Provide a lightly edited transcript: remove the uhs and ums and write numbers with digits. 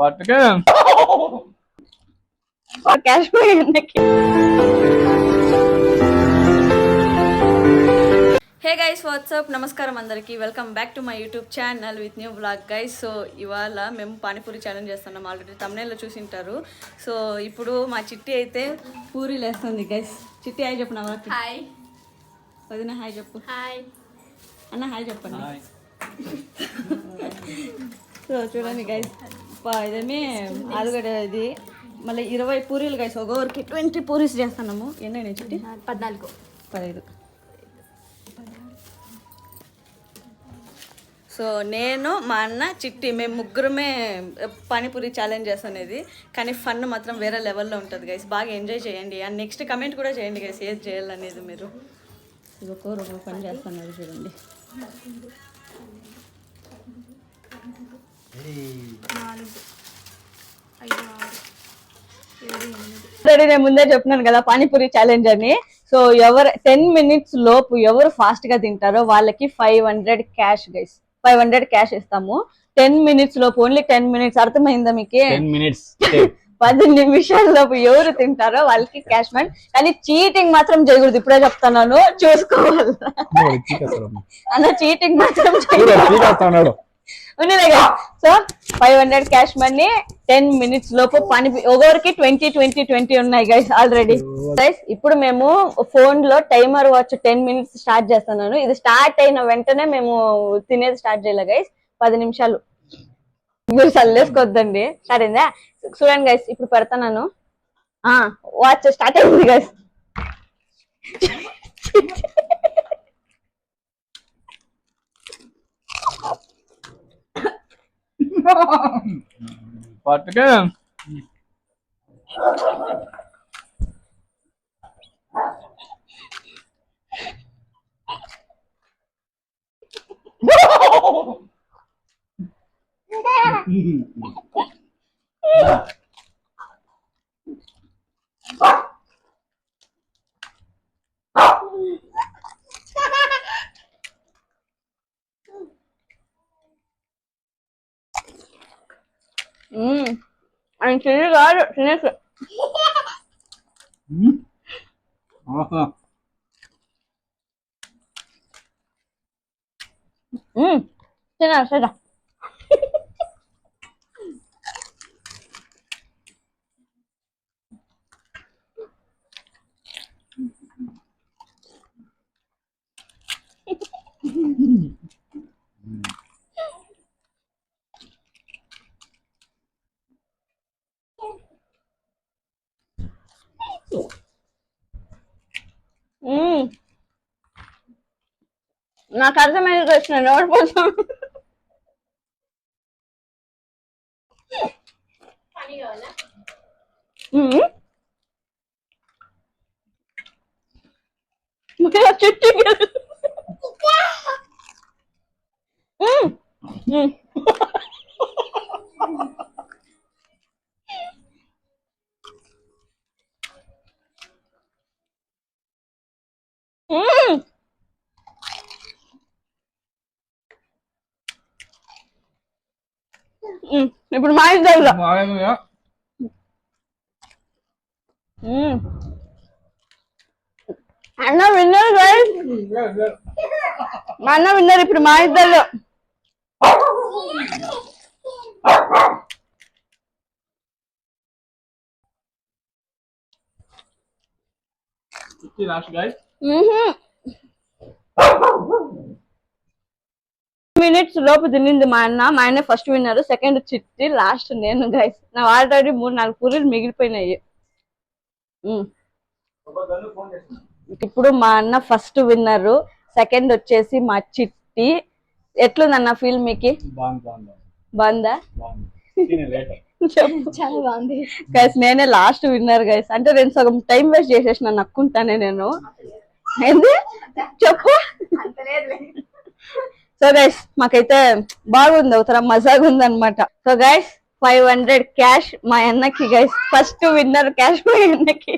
పట్టుకే cash hey guys WhatsApp నమస్కారం అందరికీ welcome back to my YouTube channel with new blog guys. So ఇవాళ మేము panipuri challenge చేస్తున్నాం. Already తమ్నేల్లో చూసింటారు. So ఇప్పుడు మా చిట్టి అయితే పూరీలు వేస్తుంది గైస్. చిట్టి హాయ్ చెప్పు. నా హాయ్ వదిన హాయ్ చెప్పు. హాయ్ అన్న హాయ్ చెప్పండి. సో చూడండి గైస్, ఇదేమి ఆలుగడ్డ ఇది మళ్ళీ 20 పూరీలు గైస్. ఒక్కొక్కరికి 20 పూరీస్ చేస్తున్నాము. ఎన్నైనా చిట్టి? 14 15. సో నేను మా అన్న చిట్టి మేము ముగ్గురమే పానీపూరి ఛాలెంజ్ చేస్తున్నది. కానీ ఫన్ మాత్రం వేరే లెవెల్లో ఉంటుంది గైస్. బాగా ఎంజాయ్ చేయండి. అండ్ నెక్స్ట్ కమెంట్ కూడా చేయండి గైస్, ఏది చేయాలనేది మీరు. ఇది ఒక్కొక్క పని చేస్తున్నారు చూడండి. నేను ముందే చెప్తున్నాను కదా పానీపూరి ఛాలెంజ్ అని. సో ఎవరు 10 minutes లోపు ఎవరు ఫాస్ట్ గా తింటారో వాళ్ళకి 500 క్యాష్ గైస్. 500 క్యాష్ ఇస్తాము 10 minutes లోపు. Only 10 minutes. అర్థమైందా మీకు? 10 నిమిషాల లోపు ఎవరు తింటారో వాళ్ళకి క్యాష్ మ్యాన్. కానీ చీటింగ్ మాత్రం చేయకూడదు, ఇప్పుడే చెప్తున్నాను, చూసుకోవాలి అన్న. చీటింగ్ మాత్రం చేయకూడదు. సో 500 క్యాష్ మనీ 10 minutes లోపు పని. ఒకరికి 20 ఉన్నాయి గైస్ ఆల్రెడీ. గైస్ ఇప్పుడు మేము ఫోన్ లో టైమర్ వాచ్ 10 minutes స్టార్ట్ చేస్తున్నాను. ఇది స్టార్ట్ అయిన వెంటనే మేము తినేది స్టార్ట్ చేయాలి గైస్. 10 నిమిషాలు మీరు చల్లేసుకోవద్దండి. సరేనా? చూడండి గైస్, ఇప్పుడు పెడతాను. వాచ్ స్టార్ట్ అయింది గైస్. పట్టుకే ఆయన తిరిగి కాదు తినేసి తినా సరే. నాకు అర్థమైంది వచ్చిన నోట్ కోసం. చుట్టూ ఇప్పుడు మా ఇద్దరు అన్న విన్నారు గైస్. మా అన్న విన్నారు. ఇప్పుడు మా ఇద్దరు minutes లోపు తినింది మా అన్న. మా ఆయన ఫస్ట్ విన్నారు, సెకండ్ చిట్టి, లాస్ట్ నేను గైస్. నా ఆల్రెడీ 3-4 పూరీలు మిగిలిపోయినాయి. ఇప్పుడు మా అన్న ఫస్ట్ విన్నరు, సెకండ్ వచ్చేసి మా చిట్టి. ఎట్లుందన్న ఫీల్ మీకు? బాగుందా? చాలా బాగుంది గైస్. నేనే లాస్ట్ విన్నర్ గైస్. అంటే నేను సగం టైం వేస్ట్ చేసేసిన నక్కుంటానే నేను. ఏంది చెప్పు. సో గైస్ మాకైతే బాగుంది, అవుతారా మజాగా ఉంది అనమాట. సో గైస్ 500 క్యాష్ మా అన్నకి గైస్. ఫస్ట్ విన్నర్ క్యాష్ మా అన్నకి.